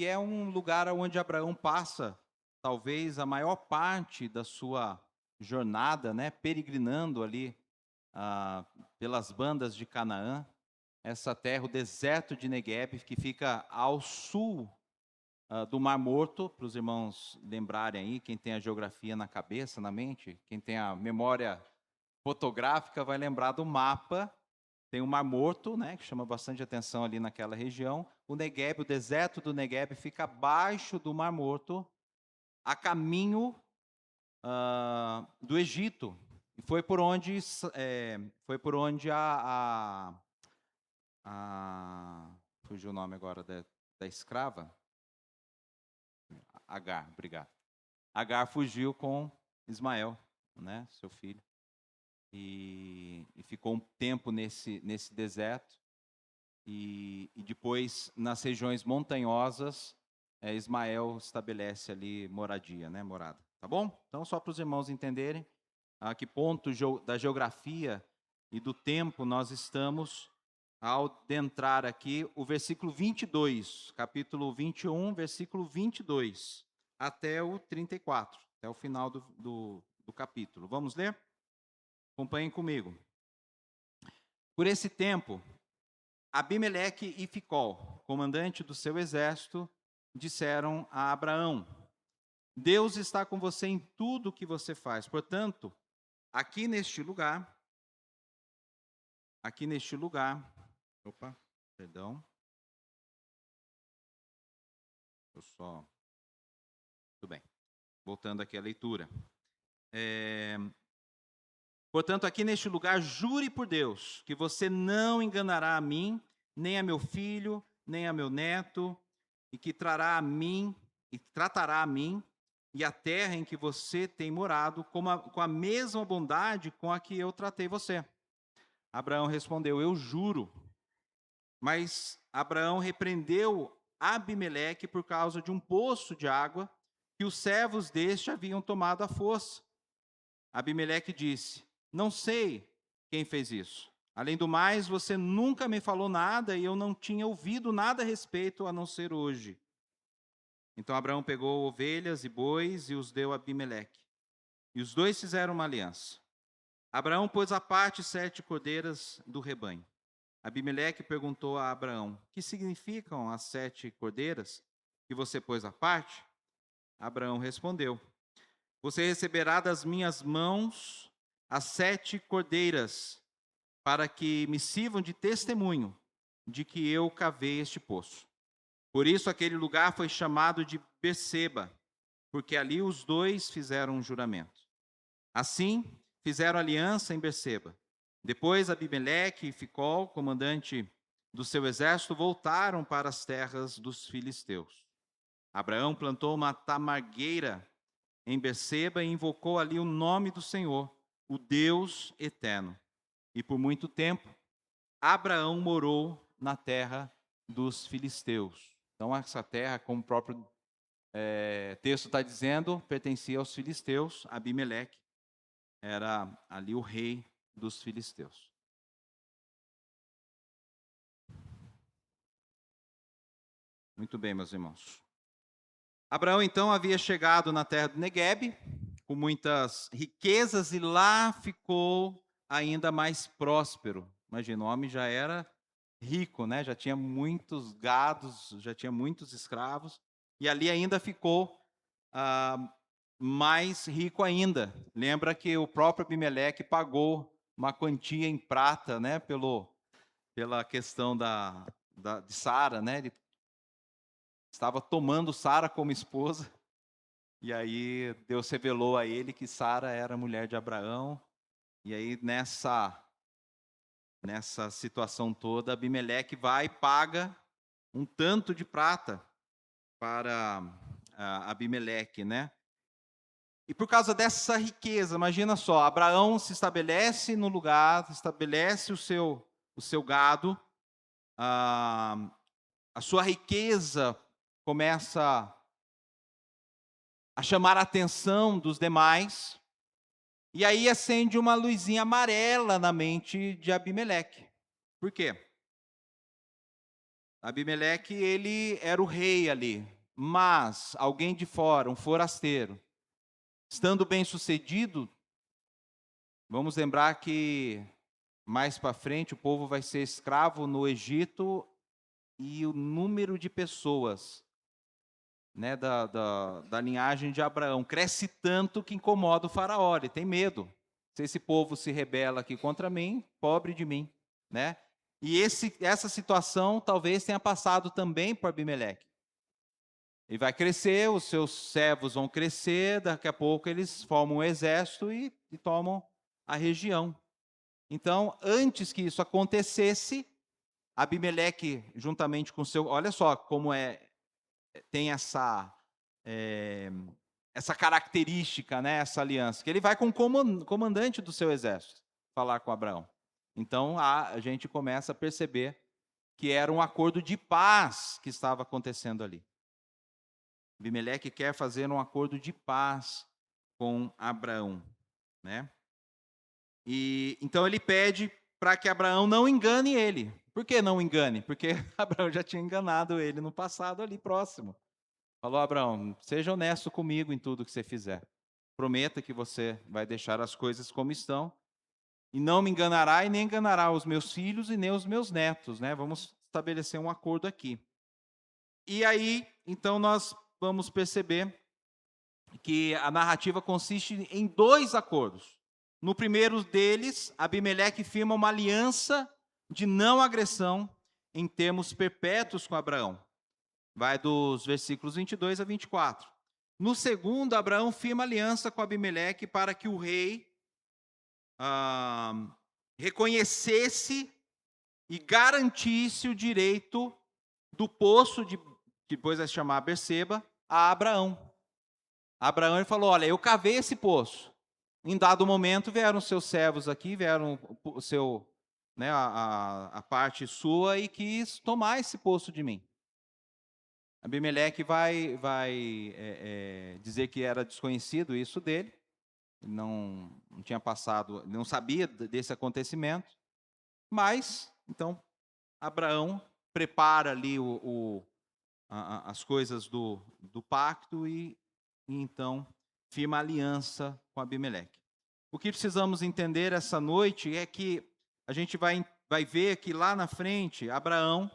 E é um lugar onde Abraão passa, talvez, a maior parte da sua jornada, né, peregrinando ali ah, pelas bandas de Canaã, essa terra, o deserto de Negueb, que fica ao sul do Mar Morto, para os irmãos lembrarem aí, quem tem a geografia na cabeça, na mente, quem tem a memória fotográfica vai lembrar do mapa. Tem o Mar Morto, né, que chama bastante atenção ali naquela região. O Negueb, o deserto do Negueb fica abaixo do Mar Morto, a caminho do Egito. E foi por onde fugiu o nome agora da escrava, Agar, obrigado. Agar fugiu com Ismael, né, seu filho, e ficou um tempo nesse deserto. E depois, nas regiões montanhosas, Ismael estabelece ali moradia, né, morada. Tá bom? Então, só para os irmãos entenderem a que ponto da geografia e do tempo nós estamos ao adentrar aqui o versículo 22, capítulo 21, versículo 22, até o 34, até o final do capítulo. Vamos ler? Acompanhem comigo. Por esse tempo, Abimeleque e Ficol, comandante do seu exército, disseram a Abraão: Deus está com você em tudo o que você faz. Portanto, aqui neste lugar, opa, perdão, tudo bem, voltando aqui à leitura. Portanto, aqui neste lugar, jure por Deus que você não enganará a mim, nem a meu filho, nem a meu neto, e que trará a mim e tratará a mim e a terra em que você tem morado com a mesma bondade com a que eu tratei você. Abraão respondeu: Eu juro. Mas Abraão repreendeu Abimeleque por causa de um poço de água que os servos deste haviam tomado à força. Abimeleque disse: Não sei quem fez isso. Além do mais, você nunca me falou nada e eu não tinha ouvido nada a respeito a não ser hoje. Então Abraão pegou ovelhas e bois e os deu a Abimeleque. E os dois fizeram uma aliança. Abraão pôs à parte 7 cordeiras do rebanho. Abimeleque perguntou a Abraão: Que significam as 7 cordeiras que você pôs à parte? Abraão respondeu: Você receberá das minhas mãos as 7 cordeiras, para que me sirvam de testemunho de que eu cavei este poço. Por isso aquele lugar foi chamado de Berseba, porque ali os dois fizeram um juramento. Assim, fizeram aliança em Berseba. Depois Abimeleque e Ficol, comandante do seu exército, voltaram para as terras dos filisteus. Abraão plantou uma tamargueira em Berseba e invocou ali o nome do Senhor, o Deus eterno. E por muito tempo, Abraão morou na terra dos filisteus. Então, essa terra, como o próprio texto está dizendo, pertencia aos filisteus. Abimeleque era ali o rei dos filisteus. Muito bem, meus irmãos. Abraão, então, havia chegado na terra do Negueb, com muitas riquezas, e lá ficou ainda mais próspero. Imagina, o homem já era rico, né? Já tinha muitos gados, já tinha muitos escravos, e ali ainda ficou mais rico ainda. Lembra que o próprio Abimeleque pagou uma quantia em prata, né? Pela questão de Sara, né? Ele estava tomando Sara como esposa, e aí Deus revelou a ele que Sara era mulher de Abraão, e aí nessa situação toda, Abimeleque vai e paga um tanto de prata para Abimeleque, né? E por causa dessa riqueza, imagina só, Abraão se estabelece no lugar, estabelece o seu gado, a sua riqueza começa a chamar a atenção dos demais, e aí acende uma luzinha amarela na mente de Abimeleque. Por quê? Abimeleque, ele era o rei ali, mas alguém de fora, um forasteiro, estando bem-sucedido, vamos lembrar que mais para frente o povo vai ser escravo no Egito e o número de pessoas, né, da linhagem de Abraão cresce tanto que incomoda o faraó, ele tem medo. Se esse povo se rebela aqui contra mim, pobre de mim, né? E essa situação talvez tenha passado também por Abimeleque. Ele vai crescer, os seus servos vão crescer, daqui a pouco eles formam um exército e tomam a região. Então, antes que isso acontecesse, Abimeleque, juntamente com seu. Olha só como tem essa característica, né, essa aliança, que ele vai com o comandante do seu exército falar com Abraão. Então, a gente começa a perceber que era um acordo de paz que estava acontecendo ali. Abimeleque quer fazer um acordo de paz com Abraão, né? E então ele pede para que Abraão não engane ele. Por que não engane? Porque Abraão já tinha enganado ele no passado ali próximo. Falou: Abraão, seja honesto comigo em tudo que você fizer. Prometa que você vai deixar as coisas como estão e não me enganará e nem enganará os meus filhos e nem os meus netos, né? Vamos estabelecer um acordo aqui. E aí, então nós vamos perceber que a narrativa consiste em 2 acordos. No primeiro deles, Abimeleque firma uma aliança de não agressão em termos perpétuos com Abraão. Vai dos versículos 22 a 24. No segundo, Abraão firma aliança com Abimeleque para que o rei reconhecesse e garantisse o direito do poço, depois vai se chamar Berseba, a Abraão. Abraão ele falou: olha, eu cavei esse poço. Em dado momento vieram seus servos aqui, vieram o seu, né, a parte sua e quis tomar esse poço de mim. Abimeleque vai dizer que era desconhecido isso dele, não tinha passado, não sabia desse acontecimento, mas então Abraão prepara ali as coisas do pacto e então firma aliança com Abimeleque. O que precisamos entender essa noite é que a gente vai ver que lá na frente, Abraão,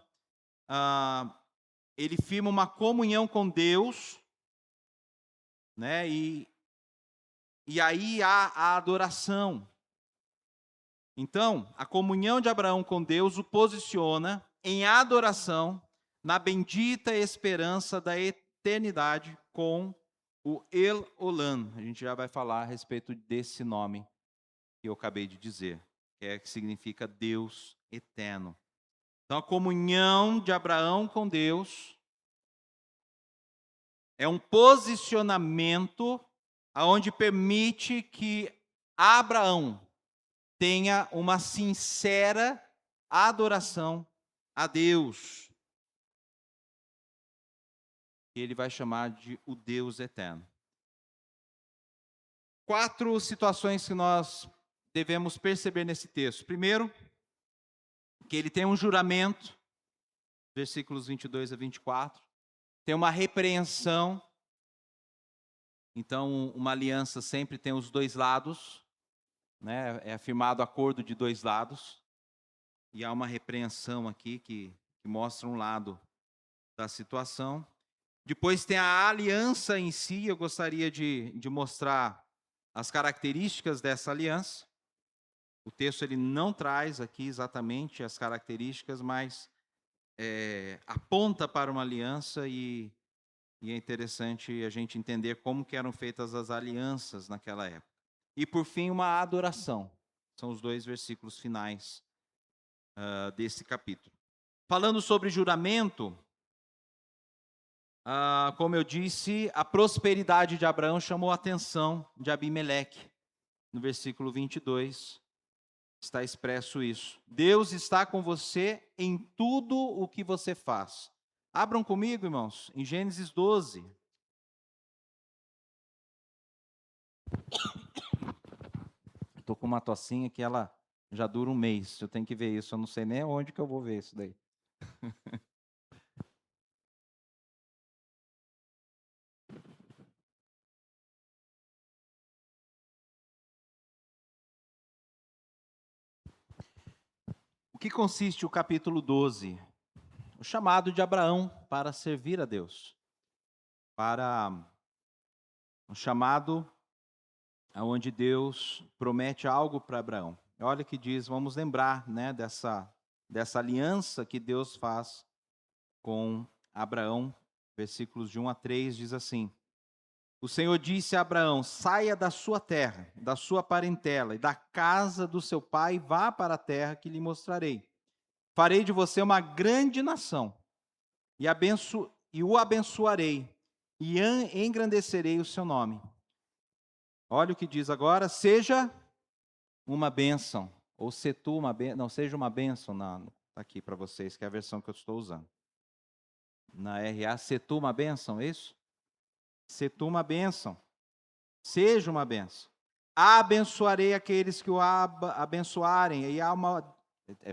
ele firma uma comunhão com Deus, né? E aí há a adoração. Então, a comunhão de Abraão com Deus o posiciona em adoração na bendita esperança da eternidade com o El Olam. A gente já vai falar a respeito desse nome que eu acabei de dizer, que significa Deus eterno. Então, a comunhão de Abraão com Deus é um posicionamento aonde permite que Abraão tenha uma sincera adoração a Deus. Que ele vai chamar de o Deus eterno. 4 situações que nós devemos perceber nesse texto. Primeiro, que ele tem um juramento, versículos 22 a 24. Tem uma repreensão. Então, uma aliança sempre tem os 2 lados, né? É afirmado acordo de 2 lados. E há uma repreensão aqui que mostra um lado da situação. Depois tem a aliança em si. Eu gostaria de mostrar as características dessa aliança. O texto ele não traz aqui exatamente as características, mas aponta para uma aliança e é interessante a gente entender como que eram feitas as alianças naquela época. E por fim, uma adoração. São os 2 versículos finais desse capítulo. Falando sobre juramento, como eu disse, a prosperidade de Abraão chamou a atenção de Abimeleque. No versículo 22, está expresso isso. Deus está com você em tudo o que você faz. Abram comigo, irmãos, em Gênesis 12. Estou com uma tocinha que ela já dura um mês. Eu tenho que ver isso. Eu não sei nem onde que eu vou ver isso daí. O que consiste o capítulo 12? O chamado de Abraão para servir a Deus. Para um chamado onde Deus promete algo para Abraão. Olha que diz, vamos lembrar, né, dessa aliança que Deus faz com Abraão. Versículos de 1 a 3 diz assim: O Senhor disse a Abraão: saia da sua terra, da sua parentela e da casa do seu pai, e vá para a terra que lhe mostrarei. Farei de você uma grande nação, e o abençoarei, e engrandecerei o seu nome. Olha o que diz agora: seja uma bênção, ou se tu uma bênção, não, seja uma bênção, tá aqui para vocês, que é a versão que eu estou usando. Na RA, se tu uma bênção, é isso? Se tu uma bênção, seja uma bênção. Abençoarei aqueles que o abençoarem, e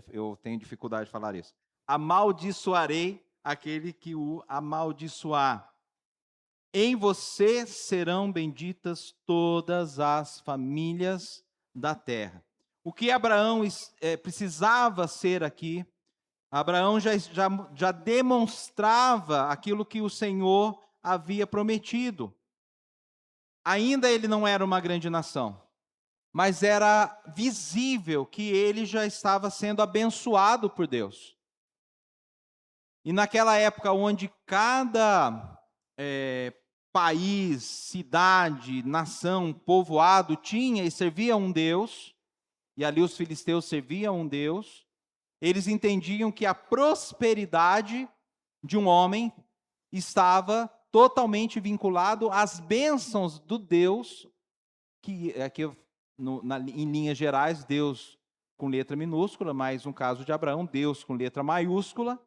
eu tenho dificuldade de falar isso. Amaldiçoarei aquele que o amaldiçoar. Em você serão benditas todas as famílias da terra. O que Abraão precisava ser aqui, Abraão já demonstrava aquilo que o Senhor havia prometido. Ainda ele não era uma grande nação, mas era visível que ele já estava sendo abençoado por Deus. E naquela época onde cada país, cidade, nação, povoado tinha e servia um Deus, e ali os filisteus serviam um Deus, eles entendiam que a prosperidade de um homem estava totalmente vinculado às bênçãos do Deus, que aqui em linhas gerais, Deus com letra minúscula, mas no caso de Abraão, Deus com letra maiúscula,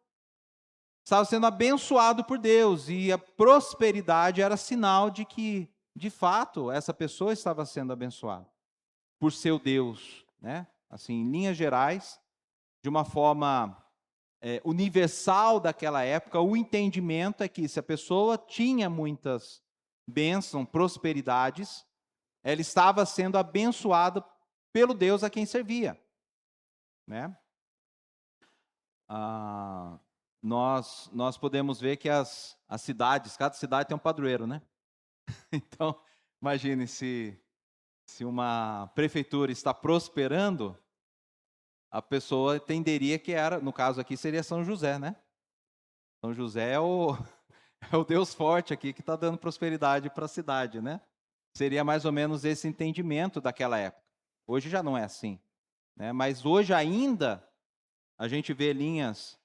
estava sendo abençoado por Deus, e a prosperidade era sinal de que, de fato, essa pessoa estava sendo abençoada por seu Deus, né? Assim, em linhas gerais, de uma forma universal daquela época, o entendimento é que se a pessoa tinha muitas bênçãos, prosperidades, ela estava sendo abençoada pelo Deus a quem servia, né? Nós podemos ver que as cidades, cada cidade tem um padroeiro, né? Então, imagine se uma prefeitura está prosperando, a pessoa entenderia que era, no caso aqui seria São José, né? São José é o Deus forte aqui que está dando prosperidade para a cidade, né? Seria mais ou menos esse entendimento daquela época. Hoje já não é assim, né? Mas hoje ainda a gente vê linhas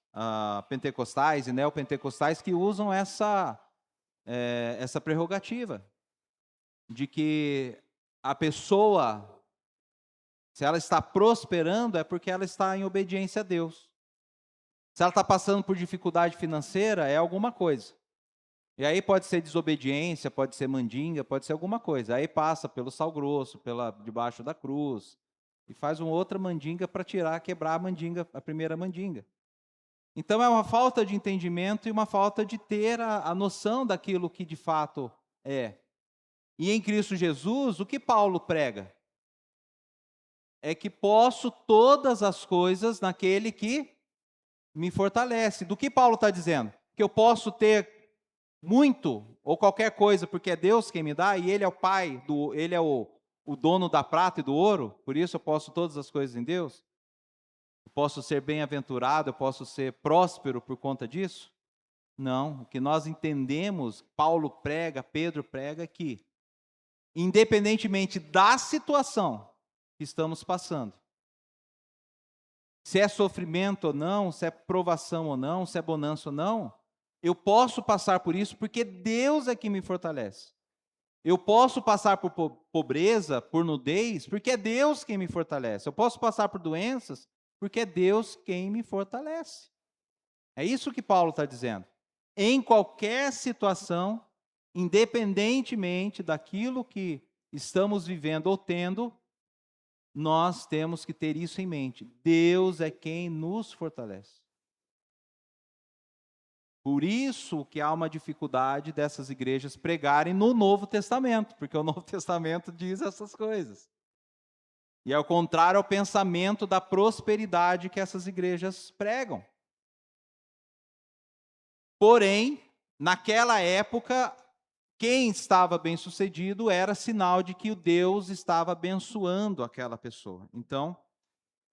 pentecostais e neopentecostais que usam essa prerrogativa de que a pessoa, se ela está prosperando, é porque ela está em obediência a Deus. Se ela está passando por dificuldade financeira, é alguma coisa. E aí pode ser desobediência, pode ser mandinga, pode ser alguma coisa. Aí passa pelo sal grosso, debaixo da cruz, e faz uma outra mandinga para quebrar a mandinga, a primeira mandinga. Então é uma falta de entendimento e uma falta de ter a noção daquilo que de fato é. E em Cristo Jesus, o que Paulo prega? É que posso todas as coisas naquele que me fortalece. Do que Paulo está dizendo? Que eu posso ter muito ou qualquer coisa, porque é Deus quem me dá, e Ele é o Pai, Ele é o dono da prata e do ouro, por isso eu posso todas as coisas em Deus? Eu posso ser bem-aventurado, eu posso ser próspero por conta disso? Não, o que nós entendemos, Paulo prega, Pedro prega, é que, independentemente da situação que estamos passando, se é sofrimento ou não, se é provação ou não, se é bonança ou não, eu posso passar por isso porque Deus é que me fortalece. Eu posso passar por pobreza, por nudez, porque é Deus quem me fortalece. Eu posso passar por doenças, porque é Deus quem me fortalece. É isso que Paulo está dizendo. Em qualquer situação, independentemente daquilo que estamos vivendo ou tendo, nós temos que ter isso em mente. Deus é quem nos fortalece. Por isso que há uma dificuldade dessas igrejas pregarem no Novo Testamento, porque o Novo Testamento diz essas coisas. E ao contrário ao pensamento da prosperidade que essas igrejas pregam. Porém, naquela época, quem estava bem-sucedido era sinal de que o Deus estava abençoando aquela pessoa. Então,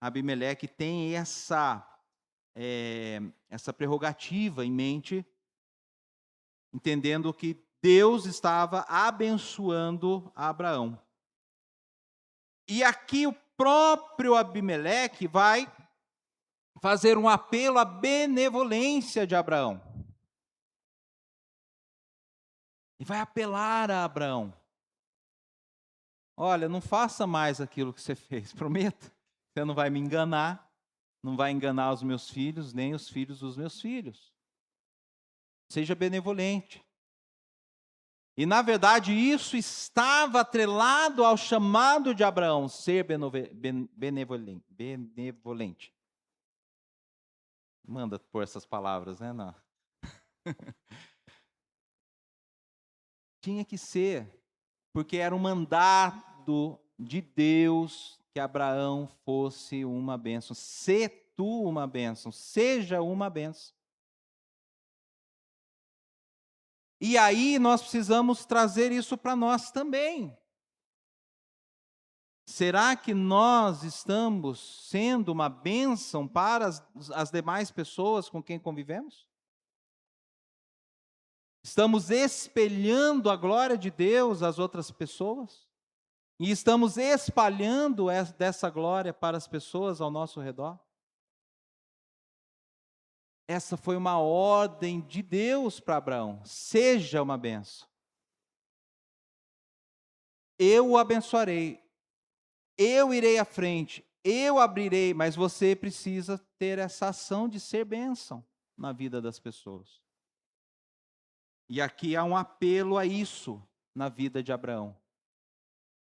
Abimeleque tem essa prerrogativa em mente, entendendo que Deus estava abençoando Abraão. E aqui o próprio Abimeleque vai fazer um apelo à benevolência de Abraão. E vai apelar a Abraão. Olha, não faça mais aquilo que você fez, prometo. Você não vai me enganar, não vai enganar os meus filhos, nem os filhos dos meus filhos. Seja benevolente. E, na verdade, isso estava atrelado ao chamado de Abraão, ser benevolente. Manda por essas palavras, né? Não. Tinha que ser, porque era um mandato de Deus que Abraão fosse uma bênção. Se tu uma bênção, seja uma bênção. E aí nós precisamos trazer isso para nós também. Será que nós estamos sendo uma bênção para as demais pessoas com quem convivemos? Estamos espelhando a glória de Deus às outras pessoas? E estamos espalhando dessa glória para as pessoas ao nosso redor? Essa foi uma ordem de Deus para Abraão. Seja uma bênção. Eu o abençoarei. Eu irei à frente. Eu abrirei. Mas você precisa ter essa ação de ser bênção na vida das pessoas. E aqui há um apelo a isso na vida de Abraão.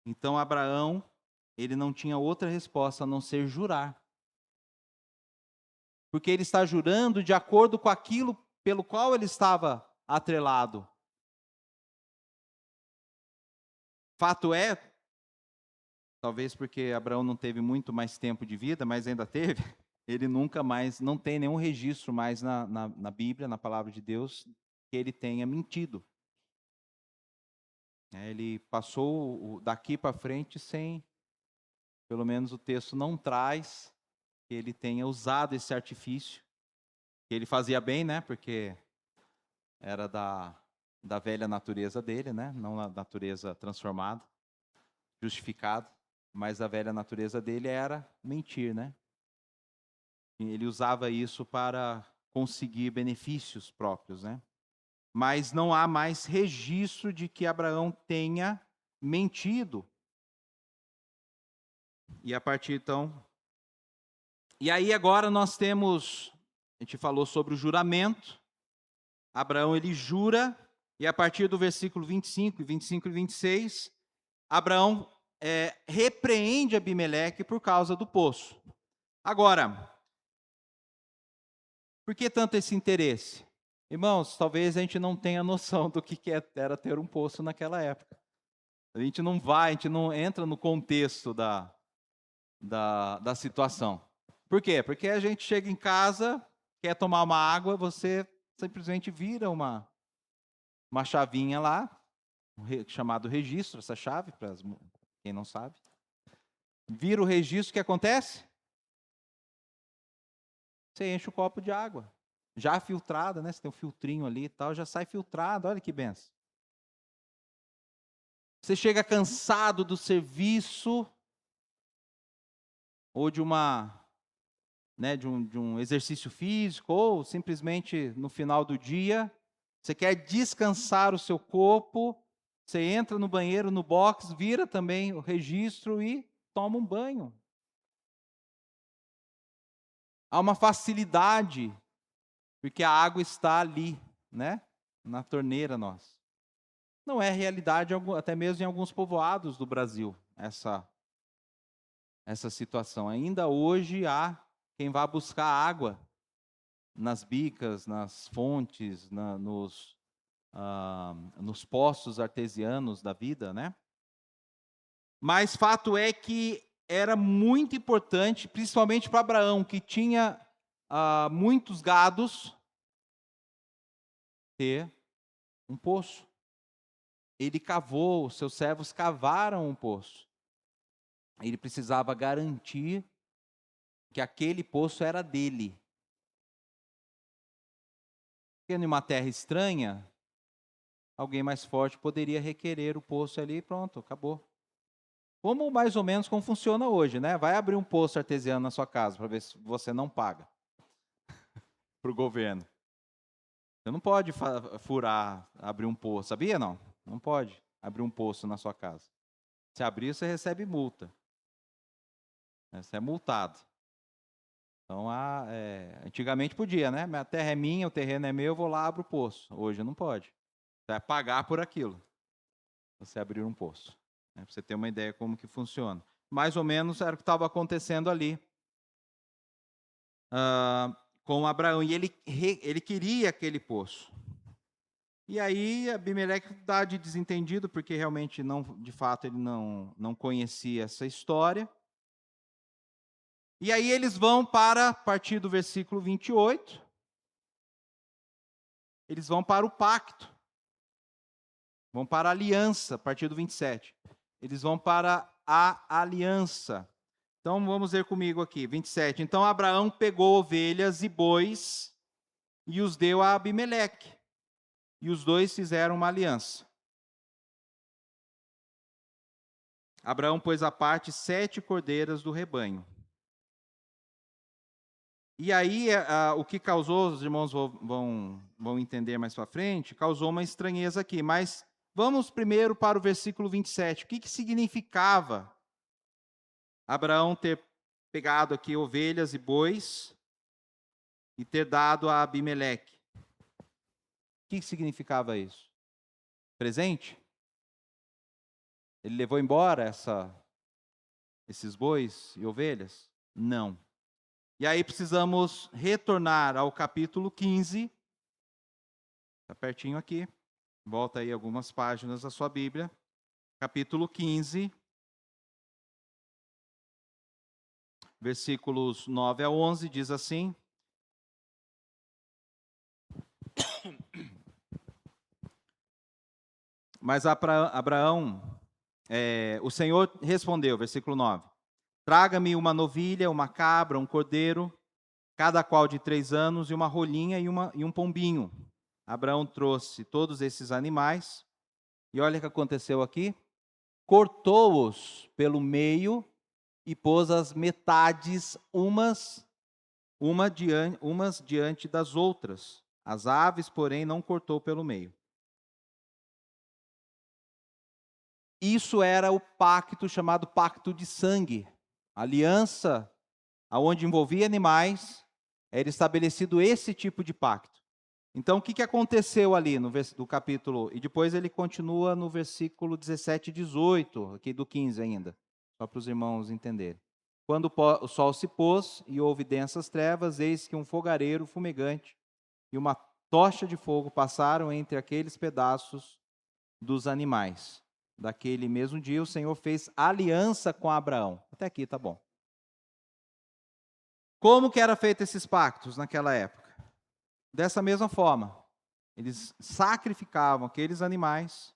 Então Abraão, ele não tinha outra resposta a não ser jurar. Porque ele está jurando de acordo com aquilo pelo qual ele estava atrelado. Fato é, talvez porque Abraão não teve muito mais tempo de vida, mas ainda teve, ele nunca mais, não tem nenhum registro mais na Bíblia, na palavra de Deus, que ele tenha mentido. Ele passou daqui para frente sem, pelo menos o texto não traz, que ele tenha usado esse artifício, que ele fazia bem, né? Porque era da velha natureza dele, né? Não a natureza transformada, justificada, mas a velha natureza dele era mentir, né? Ele usava isso para conseguir benefícios próprios, né? Mas não há mais registro de que Abraão tenha mentido. E a partir então... E aí agora nós temos, a gente falou sobre o juramento. Abraão, ele jura, e a partir do versículo 25 e 26, Abraão repreende Abimeleque por causa do poço. Agora, por que tanto esse interesse? Irmãos, talvez a gente não tenha noção do que era ter um poço naquela época. A gente não entra no contexto da situação. Por quê? Porque a gente chega em casa, quer tomar uma água, você simplesmente vira uma chavinha lá, chamado registro, essa chave, para quem não sabe. Vira o registro, o que acontece? Você enche o copo de água. Já filtrada, né? Você tem um filtrinho ali e tal, já sai filtrado, olha que benção. Você chega cansado do serviço, ou de de um exercício físico, ou simplesmente no final do dia, você quer descansar o seu corpo, você entra no banheiro, no box, vira também o registro e toma um banho. Há uma facilidade, porque a água está ali, né? Na torneira nossa. Não é realidade, até mesmo em alguns povoados do Brasil, essa situação. Ainda hoje há quem vá buscar água nas bicas, nas fontes, nos poços artesianos da vida, né? Mas fato é que era muito importante, principalmente para Abraão, que tinha muitos gados, ter um poço. Ele cavou, os seus servos cavaram um poço. Ele precisava garantir que aquele poço era dele. Porque numa terra estranha, alguém mais forte poderia requerer o poço ali e pronto, acabou. Como mais ou menos como funciona hoje, né? Vai abrir um poço artesiano na sua casa para ver se você não paga para o governo. Você não pode furar, abrir um poço, sabia não? Não pode abrir um poço na sua casa. Se abrir, você recebe multa. Você é multado. Então, antigamente podia, né? A terra é minha, o terreno é meu, eu vou lá, abro o poço. Hoje não pode. Você vai pagar por aquilo. Você abrir um poço. Para você ter uma ideia como que funciona. Mais ou menos era o que estava acontecendo ali com Abraão. E ele queria aquele poço. E aí Abimeleque dá de desentendido, porque realmente, de fato, ele não conhecia essa história. E aí eles vão para, a partir do versículo 28, eles vão para o pacto. Vão para a aliança, a partir do 27. Eles vão para a aliança. Então, vamos ver comigo aqui, 27. Então, Abraão pegou ovelhas e bois e os deu a Abimeleque. E os dois fizeram uma aliança. Abraão pôs à parte 7 cordeiras do rebanho. E aí, o que causou, os irmãos vão entender mais para frente, causou uma estranheza aqui. Mas vamos primeiro para o versículo 27. O que significava Abraão ter pegado aqui ovelhas e bois e ter dado a Abimeleque? O que significava isso? Presente? Ele levou embora esses bois e ovelhas? Não. E aí precisamos retornar ao capítulo 15. Está pertinho aqui. Volta aí algumas páginas da sua Bíblia. Capítulo 15. Versículos 9 a 11, diz assim. Mas Abraão, o Senhor respondeu, versículo 9. Traga-me uma novilha, uma cabra, um cordeiro, cada qual de 3 anos, e uma rolinha e um pombinho. Abraão trouxe todos esses animais, e olha o que aconteceu aqui. Cortou-os pelo meio e pôs as metades umas diante das outras. As aves, porém, não cortou pelo meio. Isso era o pacto chamado pacto de sangue. A aliança, aonde envolvia animais, era estabelecido esse tipo de pacto. Então, o que aconteceu ali no capítulo? E depois ele continua no versículo 17 e 18, aqui do 15 ainda, só para os irmãos entenderem. Quando o sol se pôs e houve densas trevas, eis que um fogareiro fumegante e uma tocha de fogo passaram entre aqueles pedaços dos animais. Daquele mesmo dia, o Senhor fez aliança com Abraão. Até aqui, tá bom. Como que eram feitos esses pactos naquela época? Dessa mesma forma. Eles sacrificavam aqueles animais,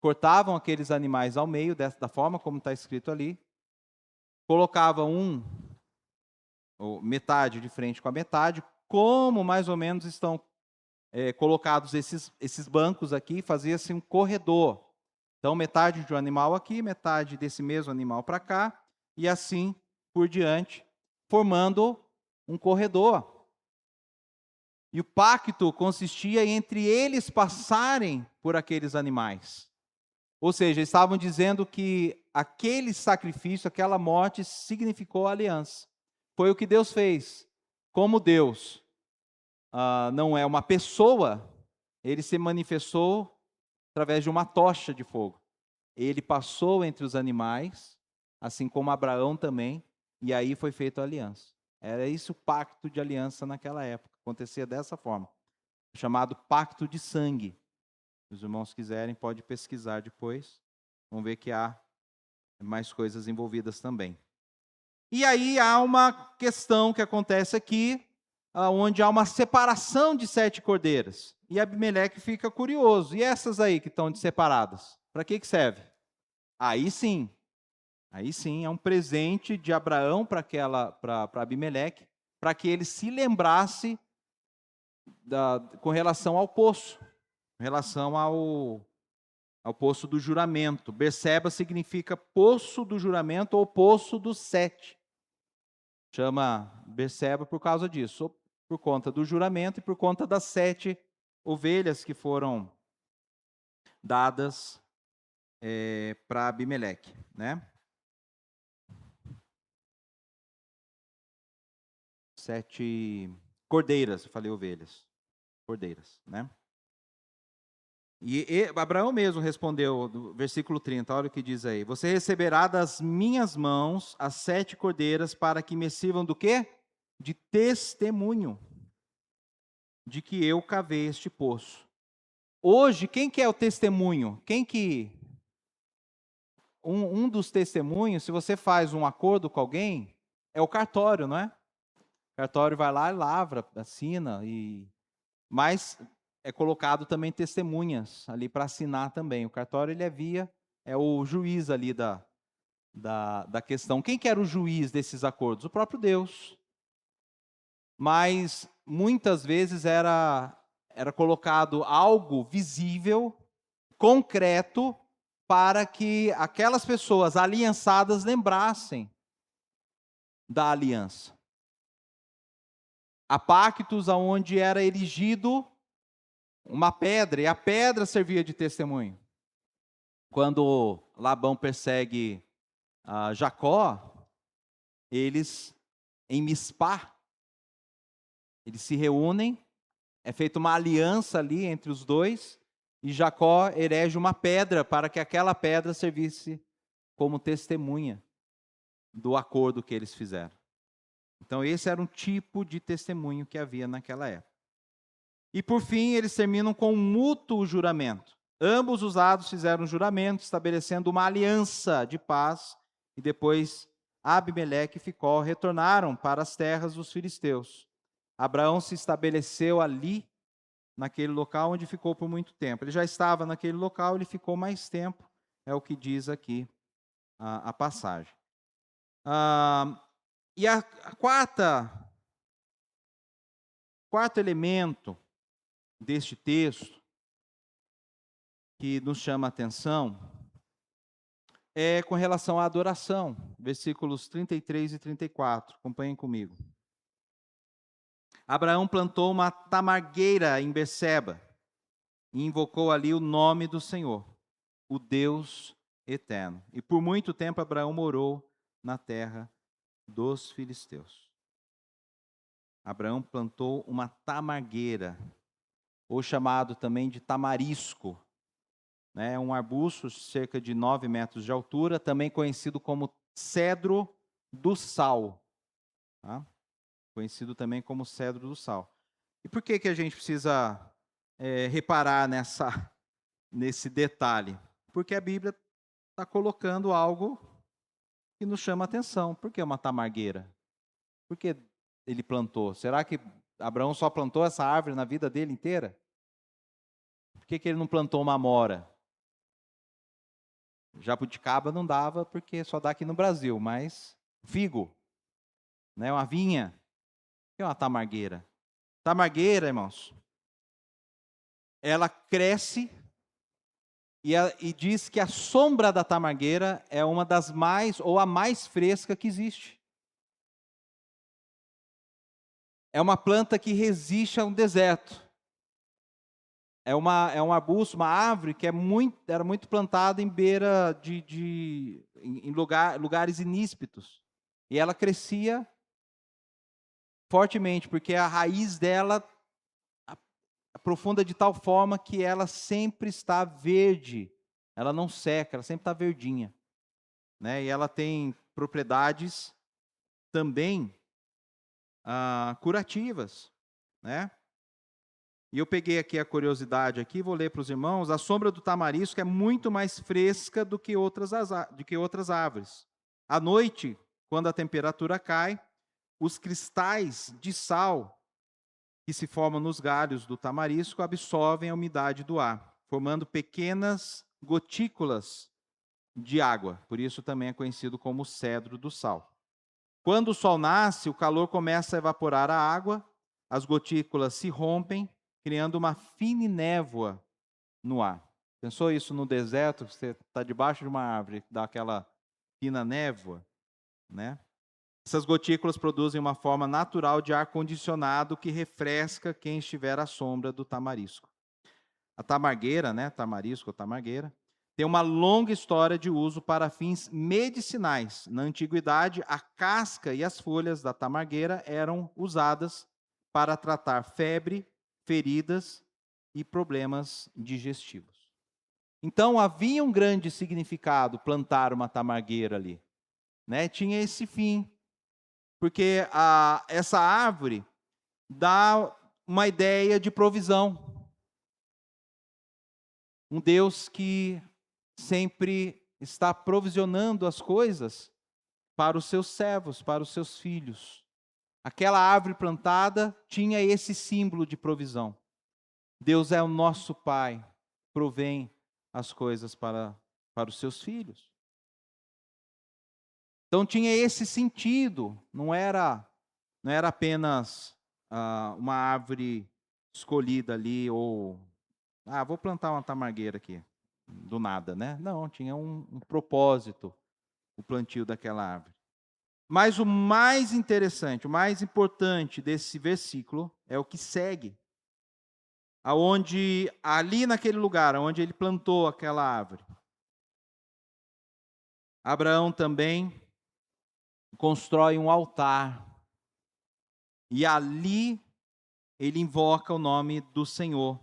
cortavam aqueles animais ao meio, da forma como está escrito ali, colocavam ou metade de frente com a metade, como mais ou menos estão colocados esses bancos aqui, fazia-se um corredor. Então, metade de um animal aqui, metade desse mesmo animal para cá, e assim por diante, formando um corredor. E o pacto consistia entre eles passarem por aqueles animais. Ou seja, estavam dizendo que aquele sacrifício, aquela morte, significou a aliança. Foi o que Deus fez. Como Deus não é uma pessoa, ele se manifestou através de uma tocha de fogo. Ele passou entre os animais, assim como Abraão também, e aí foi feita a aliança. Era isso o pacto de aliança naquela época. Acontecia dessa forma, chamado pacto de sangue. Se os irmãos quiserem, pode pesquisar depois. Vão ver que há mais coisas envolvidas também. E aí há uma questão que acontece aqui, onde há uma separação de 7 cordeiras. E Abimeleque fica curioso. E essas aí que estão separadas? Para que serve? Aí sim, é um presente de Abraão para Abimeleque, para que ele se lembrasse com relação ao poço, com relação ao poço do juramento. Berseba significa poço do juramento ou poço dos 7. Chama Berseba por causa disso, por conta do juramento e por conta das 7 ovelhas que foram dadas para Abimeleque, né? 7 cordeiras, eu falei ovelhas, cordeiras, né? E Abraão mesmo respondeu, no versículo 30, olha o que diz aí: você receberá das minhas mãos as 7 cordeiras para que me sirvam do quê? De testemunho de que eu cavei este poço. Hoje, quem que é o testemunho? Um dos testemunhos, se você faz um acordo com alguém, é o cartório, não é? O cartório vai lá e lavra, assina, mas é colocado também testemunhas ali para assinar também. O cartório ele é o juiz ali da questão. Quem que era o juiz desses acordos? O próprio Deus. Mas muitas vezes era colocado algo visível, concreto, para que aquelas pessoas aliançadas lembrassem da aliança. Há pactos onde era erigido uma pedra, e a pedra servia de testemunho. Quando Labão persegue Jacó, eles, em Mispá, eles se reúnem, é feita uma aliança ali entre os dois, e Jacó erege uma pedra para que aquela pedra servisse como testemunha do acordo que eles fizeram. Então esse era um tipo de testemunho que havia naquela época. E por fim, eles terminam com um mútuo juramento. Ambos os lados fizeram um juramento, estabelecendo uma aliança de paz, e depois Abimeleque e Ficol retornaram para as terras dos filisteus. Abraão se estabeleceu ali, naquele local onde ficou por muito tempo. Ele já estava naquele local, ele ficou mais tempo, é o que diz aqui a passagem. E a quarto elemento deste texto que nos chama a atenção é com relação à adoração, versículos 33 e 34. Acompanhem comigo. Abraão plantou uma tamargueira em Berseba e invocou ali o nome do Senhor, o Deus eterno. E por muito tempo Abraão morou na terra dos filisteus. Abraão plantou uma tamargueira, ou chamado também de tamarisco, né? Um arbusto cerca de 9 metros de altura, também conhecido como cedro do sal. Tá? Conhecido também como cedro do sal. E por que a gente precisa reparar nesse detalhe? Porque a Bíblia está colocando algo que nos chama a atenção. Por que uma tamargueira? Por que ele plantou? Será que Abraão só plantou essa árvore na vida dele inteira? Por que ele não plantou uma amora? Jabuticaba não dava, porque só dá aqui no Brasil, mas figo, né, uma vinha. O que é uma tamargueira? Tamargueira, irmãos, ela cresce e diz que a sombra da tamargueira é uma das mais, ou a mais fresca que existe. É uma planta que resiste a um deserto. É um arbusto, uma árvore que era muito plantada em beira em lugares inóspitos. E ela crescia fortemente, porque a raiz dela aprofunda de tal forma que ela sempre está verde. Ela não seca, ela sempre está verdinha. Né? E ela tem propriedades também curativas, né? E eu peguei aqui a curiosidade aqui, vou ler para os irmãos. A sombra do tamarisco é muito mais fresca do que outras árvores. À noite, quando a temperatura cai, os cristais de sal que se formam nos galhos do tamarisco absorvem a umidade do ar, formando pequenas gotículas de água. Por isso também é conhecido como cedro do sal. Quando o sol nasce, o calor começa a evaporar a água, as gotículas se rompem, criando uma fina névoa no ar. Pensou isso no deserto? Você está debaixo de uma árvore, dá aquela fina névoa, né? Essas gotículas produzem uma forma natural de ar condicionado que refresca quem estiver à sombra do tamarisco. A tamargueira, né, tamarisco ou tamargueira, tem uma longa história de uso para fins medicinais. Na antiguidade, a casca e as folhas da tamargueira eram usadas para tratar febre, feridas e problemas digestivos. Então, havia um grande significado plantar uma tamargueira ali, né? Tinha esse fim, porque essa árvore dá uma ideia de provisão. Um Deus que sempre está provisionando as coisas para os seus servos, para os seus filhos. Aquela árvore plantada tinha esse símbolo de provisão. Deus é o nosso Pai, provém as coisas para os seus filhos. Então tinha esse sentido, não era apenas uma árvore escolhida ali, ou, vou plantar uma tamargueira aqui, do nada, né? Não, tinha um propósito, o plantio daquela árvore. Mas o mais interessante, o mais importante desse versículo é o que segue. Aonde, ali naquele lugar, onde ele plantou aquela árvore, Abraão também constrói um altar. E ali ele invoca o nome do Senhor.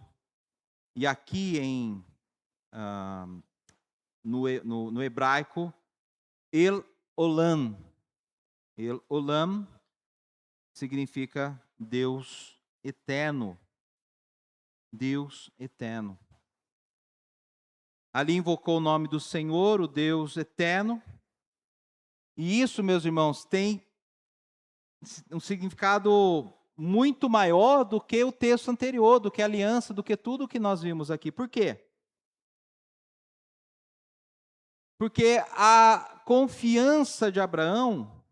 E aqui no hebraico, El Olam. El Olam significa Deus eterno. Deus eterno. Ali invocou o nome do Senhor, o Deus eterno. E isso, meus irmãos, tem um significado muito maior do que o texto anterior, do que a aliança, do que tudo que nós vimos aqui. Por quê? Porque a confiança de Abraão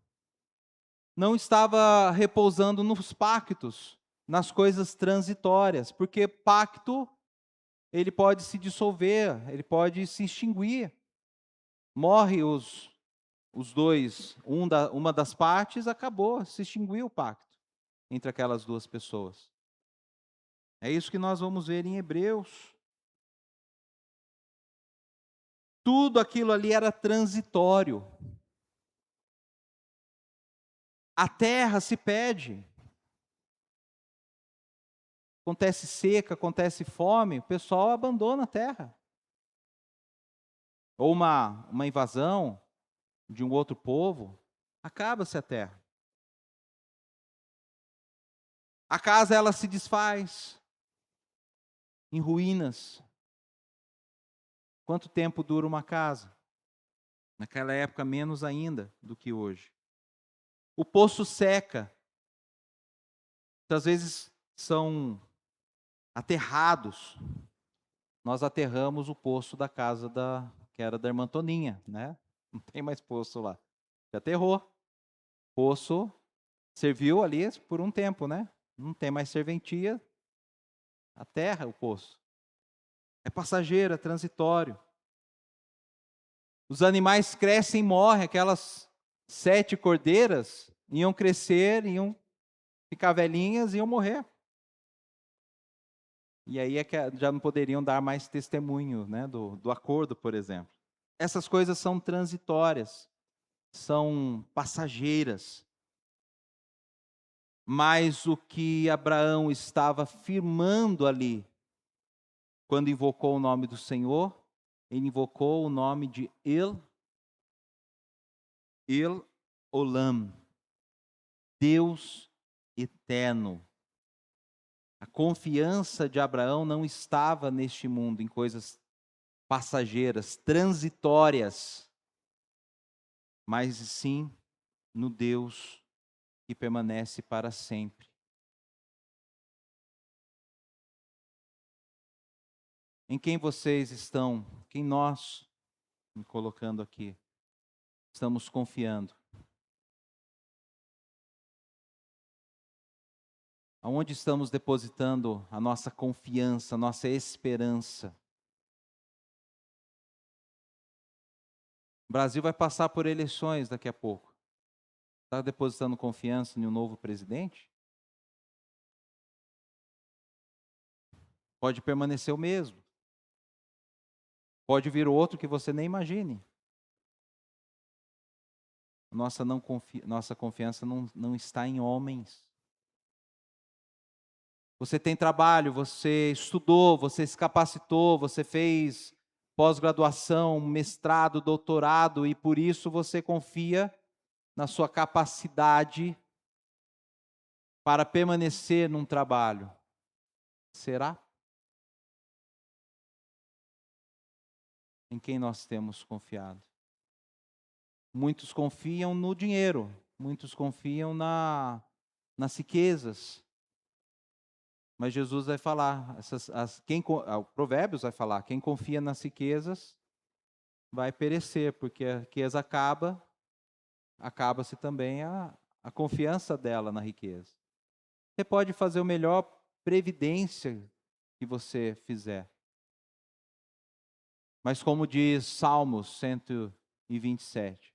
não estava repousando nos pactos, nas coisas transitórias, porque pacto, ele pode se dissolver, ele pode se extinguir. Morre os dois, uma das partes, acabou, se extinguiu o pacto entre aquelas duas pessoas. É isso que nós vamos ver em Hebreus. Tudo aquilo ali era transitório. A terra se perde. Acontece seca, acontece fome, o pessoal abandona a terra. Ou uma invasão de um outro povo, acaba-se a terra. A casa, ela se desfaz em ruínas. Quanto tempo dura uma casa? Naquela época, menos ainda do que hoje. O poço seca. Muitas vezes são aterrados. Nós aterramos o poço da casa que era da irmã Toninha, né? Não tem mais poço lá. Já aterrou. Poço serviu ali por um tempo, né? Não tem mais serventia. Aterra o poço. É passageiro, é transitório. Os animais crescem e morrem. Aquelas 7 cordeiras iam crescer, iam ficar velhinhas e iam morrer. E aí é que já não poderiam dar mais testemunho, né, do acordo, por exemplo. Essas coisas são transitórias, são passageiras. Mas o que Abraão estava firmando ali, quando invocou o nome do Senhor, ele invocou o nome de El Olam, Deus eterno. A confiança de Abraão não estava neste mundo, em coisas passageiras, transitórias, mas sim no Deus que permanece para sempre. Em quem vocês estão, quem nós, me colocando aqui, estamos confiando? Aonde estamos depositando a nossa confiança, a nossa esperança? O Brasil vai passar por eleições daqui a pouco. Está depositando confiança em um novo presidente? Pode permanecer o mesmo. Pode vir outro que você nem imagine. Nossa confiança não está em homens. Você tem trabalho, você estudou, você se capacitou, você fez pós-graduação, mestrado, doutorado, e por isso você confia na sua capacidade para permanecer num trabalho. Será? Em quem nós temos confiado? Muitos confiam no dinheiro, muitos confiam nas riquezas. Mas Jesus vai falar, Provérbios vai falar, quem confia nas riquezas vai perecer, porque a riqueza acaba-se também a confiança dela na riqueza. Você pode fazer o melhor previdência que você fizer. Mas como diz Salmos 127,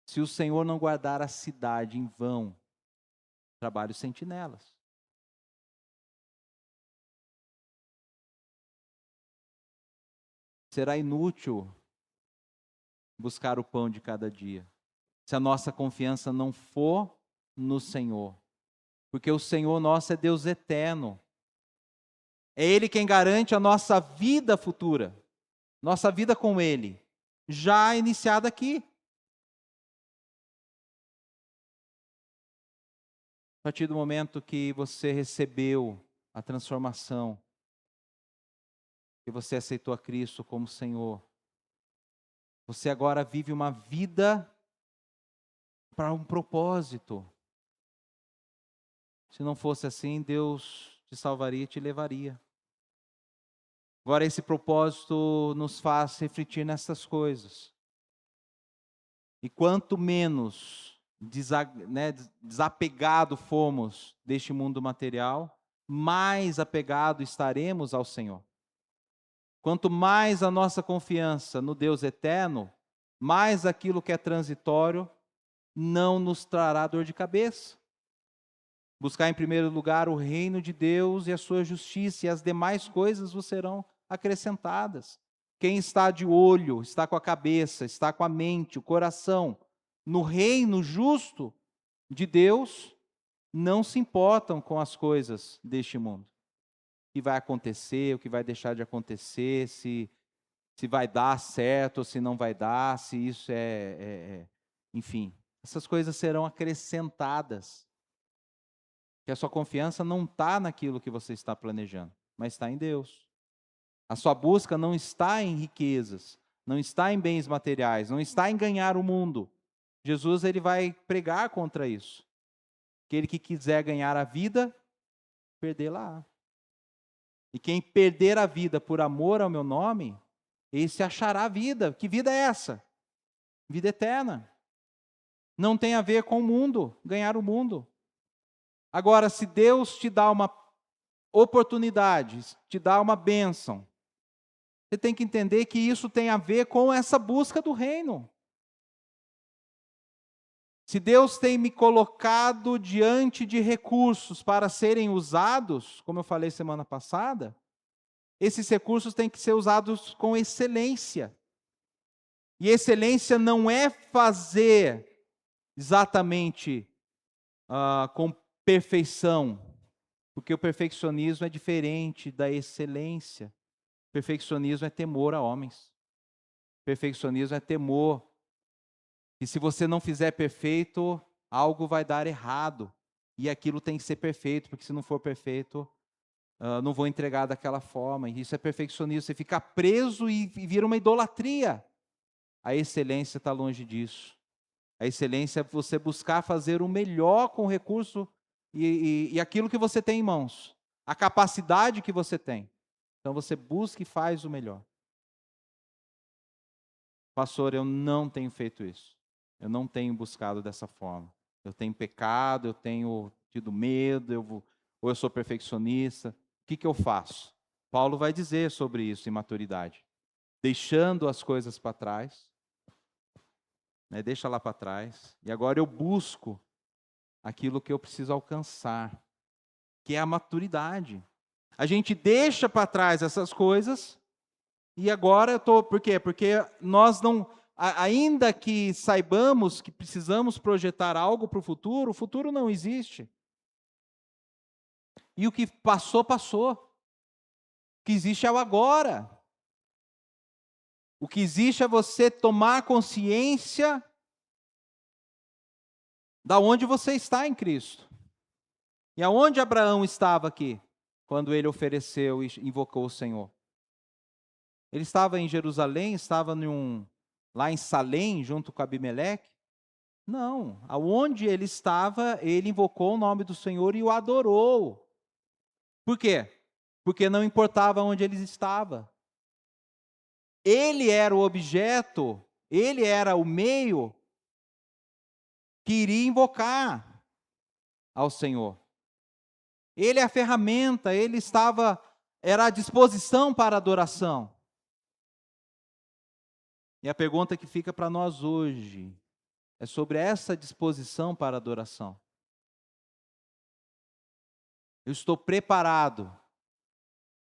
se o Senhor não guardar a cidade, em vão trabalham os sentinelas. Será inútil buscar o pão de cada dia, se a nossa confiança não for no Senhor. Porque o Senhor nosso é Deus eterno. É Ele quem garante a nossa vida futura, nossa vida com Ele, já iniciada aqui. A partir do momento que você recebeu a transformação, que você aceitou a Cristo como Senhor, você agora vive uma vida para um propósito. Se não fosse assim, Deus te salvaria e te levaria. Agora, esse propósito nos faz refletir nessas coisas. E quanto menos desapegado formos deste mundo material, mais apegado estaremos ao Senhor. Quanto mais a nossa confiança no Deus eterno, mais aquilo que é transitório não nos trará dor de cabeça. Buscar em primeiro lugar o reino de Deus e a sua justiça, e as demais coisas vos serão acrescentadas. Quem está de olho, está com a cabeça, está com a mente, o coração no reino justo de Deus, não se importam com as coisas deste mundo. O que vai acontecer, o que vai deixar de acontecer, se vai dar certo ou se não vai dar, se isso enfim, essas coisas serão acrescentadas. Que a sua confiança não está naquilo que você está planejando, mas está em Deus. A sua busca não está em riquezas, não está em bens materiais, não está em ganhar o mundo. Jesus ele vai pregar contra isso. Aquele que quiser ganhar a vida, perdê-la. E quem perder a vida por amor ao meu nome, esse achará a vida. Que vida é essa? Vida eterna. Não tem a ver com o mundo, ganhar o mundo. Agora, se Deus te dá uma oportunidade, te dá uma bênção, você tem que entender que isso tem a ver com essa busca do reino. Se Deus tem me colocado diante de recursos para serem usados, como eu falei semana passada, esses recursos têm que ser usados com excelência. E excelência não é fazer exatamente com perfeição, porque o perfeccionismo é diferente da excelência. Perfeccionismo é temor a homens. Perfeccionismo é temor. E se você não fizer perfeito, algo vai dar errado. E aquilo tem que ser perfeito, porque se não for perfeito, não vou entregar daquela forma. E isso é perfeccionismo. Você fica preso e vira uma idolatria. A excelência está longe disso. A excelência é você buscar fazer o melhor com o recurso e aquilo que você tem em mãos, a capacidade que você tem. Então você busca e faz o melhor. Pastor, eu não tenho feito isso. Eu não tenho buscado dessa forma. Eu tenho pecado, eu tenho tido medo, ou eu sou perfeccionista. O que eu faço? Paulo vai dizer sobre isso em maturidade. Deixando as coisas para trás, né, deixa lá para trás, e agora eu busco aquilo que eu preciso alcançar, que é a maturidade. A gente deixa para trás essas coisas, e agora eu estou. Por quê? Porque nós não. Ainda que saibamos que precisamos projetar algo para o futuro não existe. E o que passou, passou. O que existe é o agora. O que existe é você tomar consciência da onde você está em Cristo. E aonde Abraão estava aqui, quando ele ofereceu e invocou o Senhor? Ele estava em Jerusalém, estava lá em Salém, junto com Abimeleque? Não, aonde ele estava, ele invocou o nome do Senhor e o adorou. Por quê? Porque não importava onde ele estava. Ele era o objeto, ele era o meio que iria invocar ao Senhor. Ele é a ferramenta, era à disposição para a adoração. E a pergunta que fica para nós hoje é sobre essa disposição para a adoração. Eu estou preparado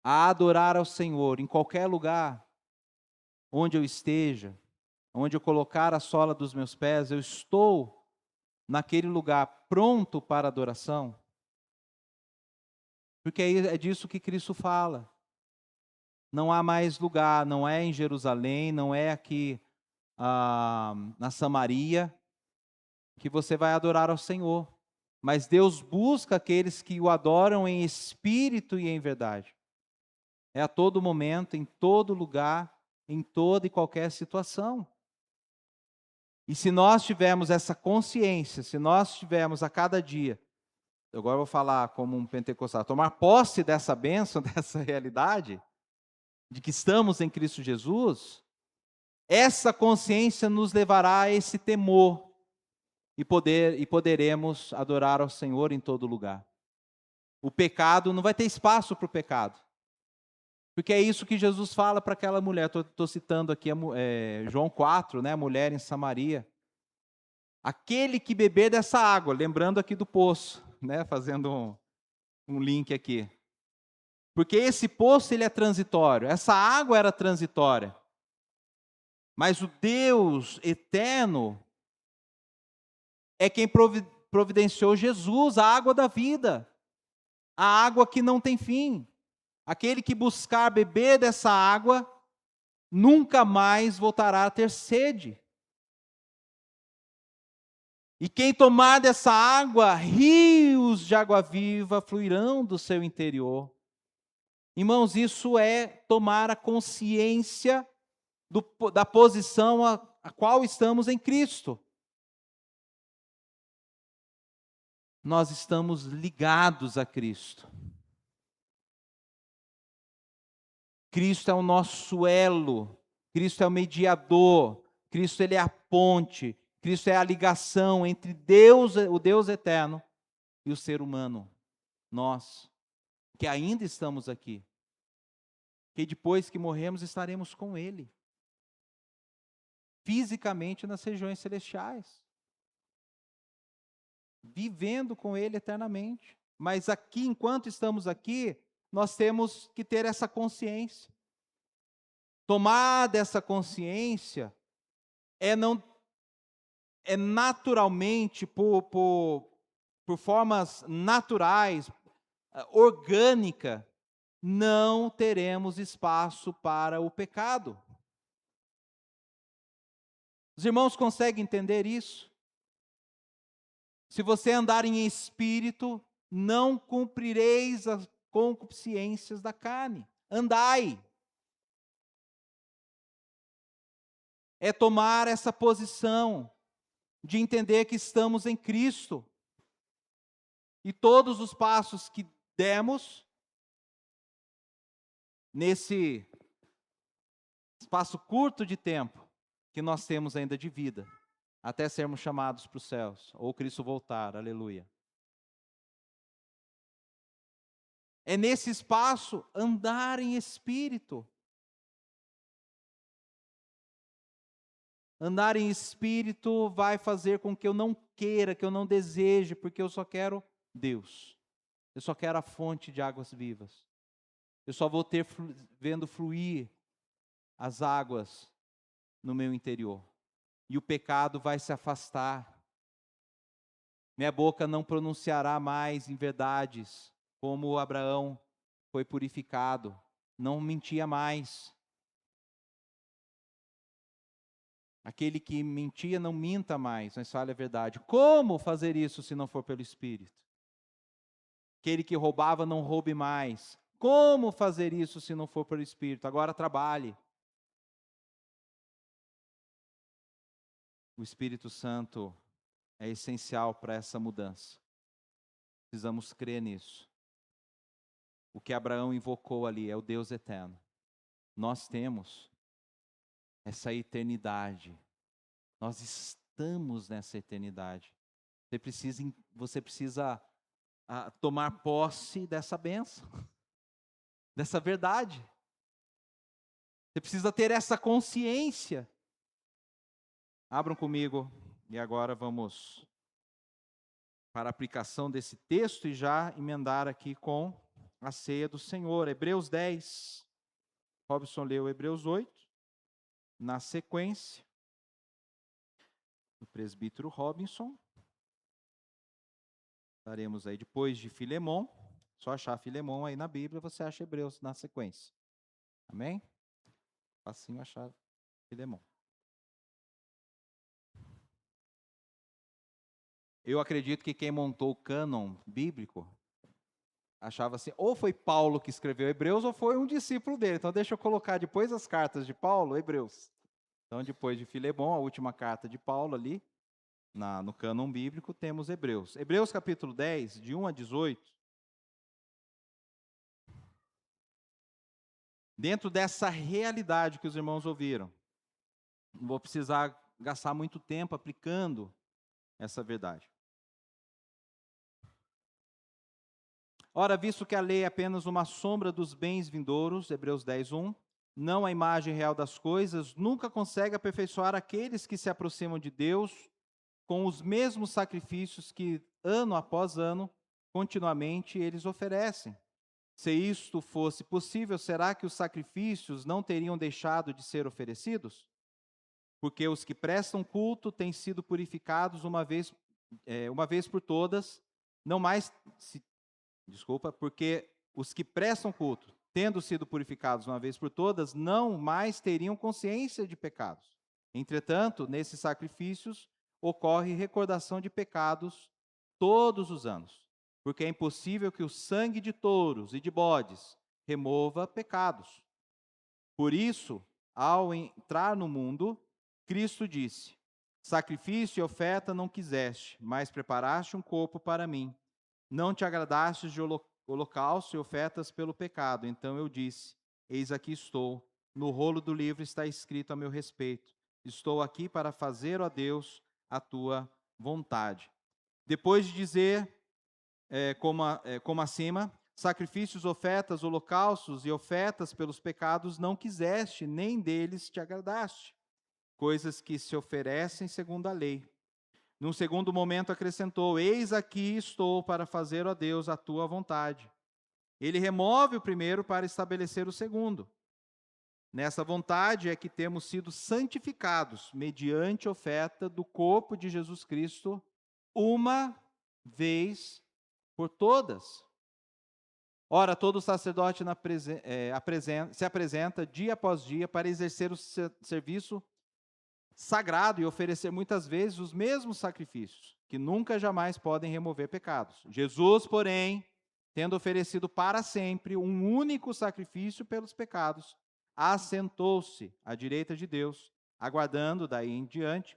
a adorar ao Senhor em qualquer lugar, onde eu esteja, onde eu colocar a sola dos meus pés, eu estou naquele lugar pronto para a adoração? Porque é disso que Cristo fala. Não há mais lugar, não é em Jerusalém, não é aqui na Samaria, que você vai adorar ao Senhor. Mas Deus busca aqueles que o adoram em espírito e em verdade. É a todo momento, em todo lugar, em toda e qualquer situação. E se nós tivermos essa consciência, se nós tivermos a cada dia, agora eu vou falar como um pentecostal, tomar posse dessa bênção, dessa realidade, de que estamos em Cristo Jesus, essa consciência nos levará a esse temor e poderemos adorar ao Senhor em todo lugar. O pecado, não vai ter espaço para o pecado. Porque é isso que Jesus fala para aquela mulher. Estou citando aqui João 4, né, a mulher em Samaria. Aquele que beber dessa água, lembrando aqui do poço, né, fazendo um link aqui. Porque esse poço ele é transitório, essa água era transitória. Mas o Deus eterno é quem providenciou Jesus, a água da vida, a água que não tem fim. Aquele que buscar beber dessa água, nunca mais voltará a ter sede. E quem tomar dessa água, rios de água viva fluirão do seu interior. Irmãos, isso é tomar a consciência da posição a qual estamos em Cristo. Nós estamos ligados a Cristo. Cristo é o nosso elo, Cristo é o mediador, Cristo ele é a ponte, Cristo é a ligação entre Deus, o Deus eterno, e o ser humano, nós, que ainda estamos aqui, que depois que morremos estaremos com Ele, fisicamente nas regiões celestiais, vivendo com Ele eternamente. Mas aqui, enquanto estamos aqui, nós temos que ter essa consciência. Tomar dessa consciência é naturalmente, por formas naturais, orgânica, não teremos espaço para o pecado. Os irmãos conseguem entender isso? Se você andar em espírito, não cumprireis as concupiscências da carne. Andai. É tomar essa posição. de entender que estamos em Cristo. E todos os passos que demos nesse espaço curto de tempo que nós temos ainda de vida, até sermos chamados para os céus, ou Cristo voltar, aleluia. É nesse espaço andar em espírito. Andar em espírito vai fazer com que eu não queira, que eu não deseje, porque eu só quero Deus. Eu só quero a fonte de águas vivas. Eu só vou ter vendo fluir as águas no meu interior. E o pecado vai se afastar. Minha boca não pronunciará mais inverdades, como Abraão foi purificado. Não mentia mais. Aquele que mentia não minta mais, mas fale a verdade. Como fazer isso se não for pelo Espírito? Aquele que roubava não roube mais. Como fazer isso se não for pelo Espírito? Agora trabalhe. O Espírito Santo é essencial para essa mudança. Precisamos crer nisso. O que Abraão invocou ali é o Deus eterno. Nós temos essa eternidade. Nós estamos nessa eternidade. Você precisa tomar posse dessa bênção, dessa verdade. Você precisa ter essa consciência. Abram comigo e agora vamos para a aplicação desse texto e já emendar aqui com a ceia do Senhor. Hebreus 10. Robson leu Hebreus 8. Na sequência, o presbítero Robinson. Estaremos aí depois de Filemon. Só achar Filemon aí na Bíblia, você acha Hebreus na sequência. Amém? Facinho achar Filemon. Eu acredito que quem montou o cânon bíblico achava assim, ou foi Paulo que escreveu Hebreus, ou foi um discípulo dele. Então deixa eu colocar depois as cartas de Paulo, Hebreus. Então depois de Filemon, a última carta de Paulo ali, no cânon bíblico, temos Hebreus. Hebreus capítulo 10, de 1 a 18. Dentro dessa realidade que os irmãos ouviram, não vou precisar gastar muito tempo aplicando essa verdade. Ora, visto que a lei é apenas uma sombra dos bens vindouros, Hebreus 10, 1, não a imagem real das coisas, nunca consegue aperfeiçoar aqueles que se aproximam de Deus com os mesmos sacrifícios que, ano após ano, continuamente eles oferecem. Se isto fosse possível, será que os sacrifícios não teriam deixado de ser oferecidos? Porque os que prestam culto têm sido purificados uma vez por todas, não mais porque os que prestam culto, tendo sido purificados uma vez por todas, não mais teriam consciência de pecados. Entretanto, nesses sacrifícios ocorre recordação de pecados todos os anos, porque é impossível que o sangue de touros e de bodes remova pecados. Por isso, ao entrar no mundo, Cristo disse: sacrifício e oferta não quiseste, mas preparaste um corpo para mim. Não te agradastes de holocausto e ofertas pelo pecado. Então eu disse: eis aqui estou. No rolo do livro está escrito a meu respeito. Estou aqui para fazer, ó Deus, a tua vontade. Depois de dizer, como acima, sacrifícios, ofertas, holocaustos e ofertas pelos pecados não quiseste, nem deles te agradaste. Coisas que se oferecem segundo a lei. Num segundo momento acrescentou: eis aqui estou para fazer, ó Deus, a tua vontade. Ele remove o primeiro para estabelecer o segundo. Nessa vontade é que temos sido santificados mediante a oferta do corpo de Jesus Cristo uma vez por todas. Ora, todo sacerdote se apresenta dia após dia para exercer o serviço sagrado e oferecer muitas vezes os mesmos sacrifícios, que nunca jamais podem remover pecados. Jesus, porém, tendo oferecido para sempre um único sacrifício pelos pecados, assentou-se à direita de Deus, aguardando daí em diante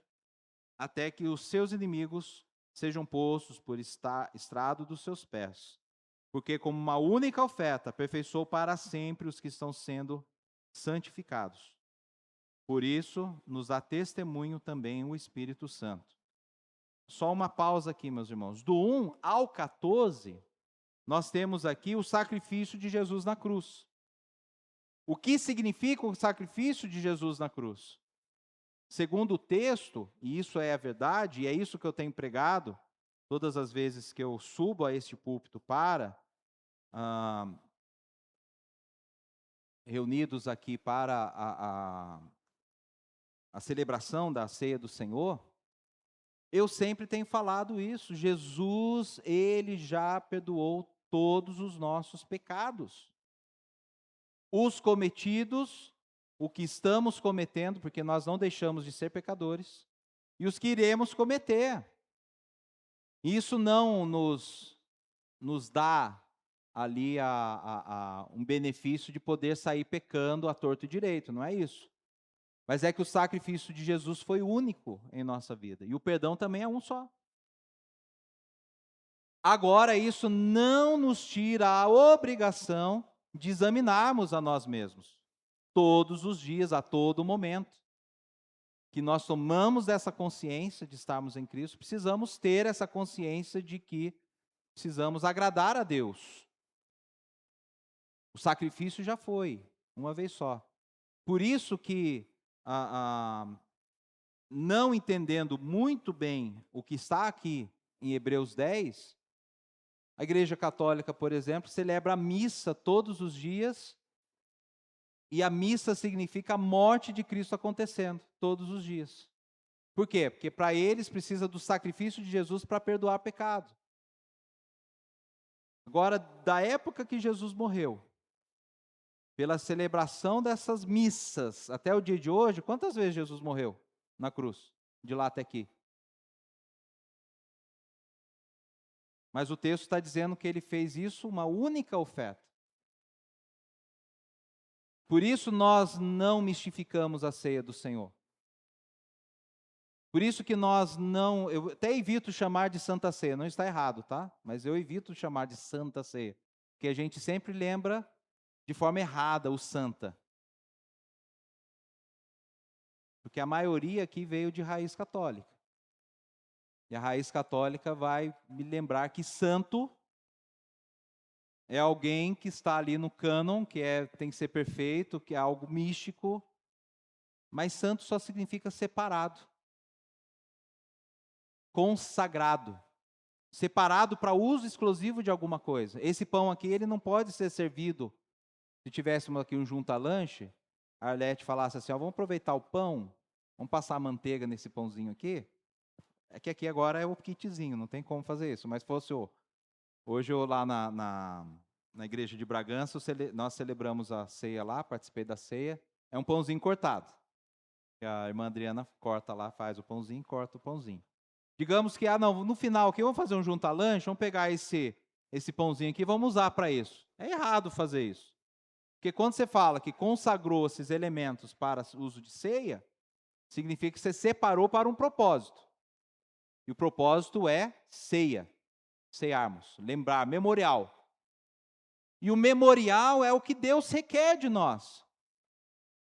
até que os seus inimigos sejam postos por estrado dos seus pés. Porque como uma única oferta aperfeiçoou para sempre os que estão sendo santificados. Por isso, nos dá testemunho também o Espírito Santo. Só uma pausa aqui, meus irmãos. Do 1 ao 14, nós temos aqui o sacrifício de Jesus na cruz. O que significa o sacrifício de Jesus na cruz? Segundo o texto, e isso é a verdade, e é isso que eu tenho pregado, todas as vezes que eu subo a este púlpito para, reunidos aqui para a celebração da ceia do Senhor, eu sempre tenho falado isso. Jesus, ele já perdoou todos os nossos pecados. Os cometidos, o que estamos cometendo, porque nós não deixamos de ser pecadores, e os que iremos cometer. Isso não nos dá ali um benefício de poder sair pecando à torto e direito, não é isso. Mas é que o sacrifício de Jesus foi único em nossa vida, e o perdão também é um só. Agora, isso não nos tira a obrigação de examinarmos a nós mesmos, todos os dias, a todo momento. Que nós tomamos essa consciência de estarmos em Cristo, precisamos ter essa consciência de que precisamos agradar a Deus. O sacrifício já foi, uma vez só. Por isso que, não entendendo muito bem o que está aqui em Hebreus 10, a Igreja Católica, por exemplo, celebra a missa todos os dias, e a missa significa a morte de Cristo acontecendo todos os dias. Por quê? Porque para eles precisa do sacrifício de Jesus para perdoar pecado. Agora, da época que Jesus morreu, pela celebração dessas missas, até o dia de hoje, quantas vezes Jesus morreu na cruz? De lá até aqui. Mas o texto está dizendo que ele fez isso uma única oferta. Por isso nós não mistificamos a ceia do Senhor. Por isso que nós não, eu até evito chamar de Santa Ceia, não está errado, tá? Mas eu evito chamar de Santa Ceia, porque a gente sempre lembra de forma errada o Santa. Porque a maioria aqui veio de raiz católica. E a raiz católica vai me lembrar que santo é alguém que está ali no cânon, tem que ser perfeito, que é algo místico, mas santo só significa separado, consagrado, separado para uso exclusivo de alguma coisa. Esse pão aqui, ele não pode ser servido. Se tivéssemos aqui um junta-lanche, a Arlete falasse assim, ó, vamos aproveitar o pão, vamos passar a manteiga nesse pãozinho aqui. É que aqui agora é o kitzinho, não tem como fazer isso, mas fosse hoje eu lá na igreja de Bragança, nós celebramos a ceia lá, participei da ceia, é um pãozinho cortado. A irmã Adriana corta lá, faz o pãozinho, corta o pãozinho. Digamos que, não, no final aqui, vamos fazer um junta-lanche, vamos pegar esse pãozinho aqui e vamos usar para isso. É errado fazer isso. Porque quando você fala que consagrou esses elementos para uso de ceia, significa que você separou para um propósito. E o propósito é ceia, cearmos, lembrar, memorial. E o memorial é o que Deus requer de nós.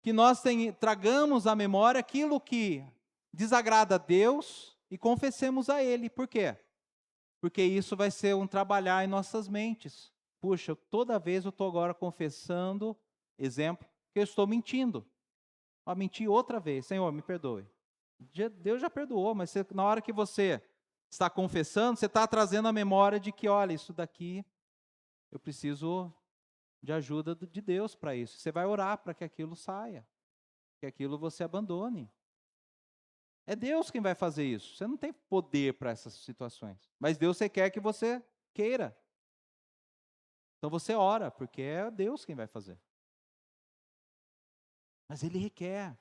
Que nós tragamos à memória aquilo que desagrada a Deus e confessemos a Ele. Por quê? Porque isso vai ser um trabalhar em nossas mentes. Puxa, toda vez eu estou agora confessando, exemplo, que eu estou mentindo. Menti outra vez, Senhor, me perdoe. Deus já perdoou, mas na hora que você está confessando, você está trazendo a memória de que, olha, isso daqui, eu preciso de ajuda de Deus para isso. Você vai orar para que aquilo saia, que aquilo você abandone. É Deus quem vai fazer isso. Você não tem poder para essas situações, mas Deus quer que você queira. Então você ora, porque é Deus quem vai fazer. Mas Ele requer.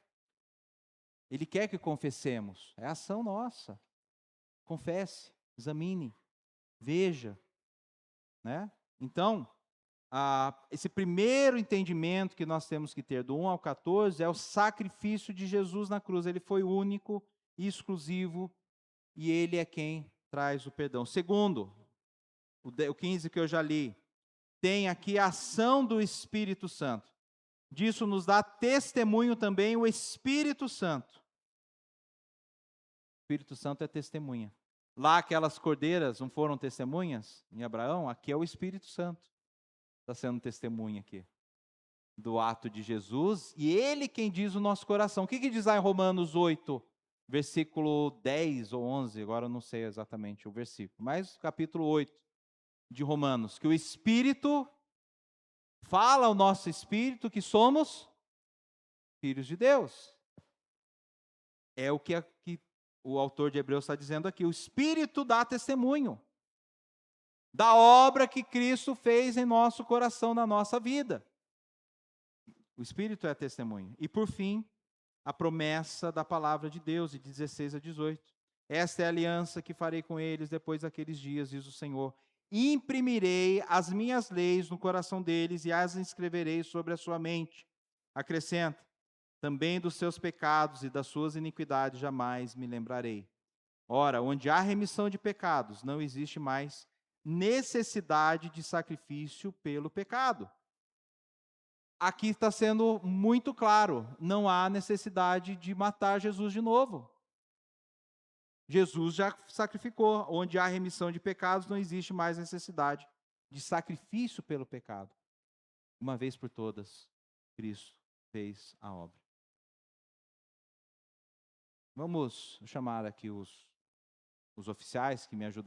Ele quer que confessemos. É ação nossa. Confesse, examine, veja, né? Então, esse primeiro entendimento que nós temos que ter do 1 ao 14 é o sacrifício de Jesus na cruz. Ele foi único e exclusivo e ele é quem traz o perdão. Segundo, o 15 que eu já li, tem aqui a ação do Espírito Santo. Disso nos dá testemunho também o Espírito Santo. O Espírito Santo é testemunha. Lá aquelas cordeiras não foram testemunhas em Abraão? Aqui é o Espírito Santo. Está sendo testemunha aqui do ato de Jesus, e ele quem diz o nosso coração. O que diz lá em Romanos 8, versículo 10 ou 11, agora eu não sei exatamente o versículo, mas capítulo 8 de Romanos, que o Espírito fala ao nosso espírito que somos filhos de Deus. É o que o autor de Hebreus está dizendo aqui, o Espírito dá testemunho da obra que Cristo fez em nosso coração, na nossa vida. O Espírito é a testemunha. E por fim, a promessa da palavra de Deus, de 16 a 18. Esta é a aliança que farei com eles depois daqueles dias, diz o Senhor. Imprimirei as minhas leis no coração deles e as inscreverei sobre a sua mente. Acrescenta, também dos seus pecados e das suas iniquidades jamais me lembrarei. Ora, onde há remissão de pecados, não existe mais necessidade de sacrifício pelo pecado. Aqui está sendo muito claro, não há necessidade de matar Jesus de novo. Jesus já sacrificou, onde há remissão de pecados, não existe mais necessidade de sacrifício pelo pecado. Uma vez por todas, Cristo fez a obra. Vamos chamar aqui os oficiais que me ajudaram.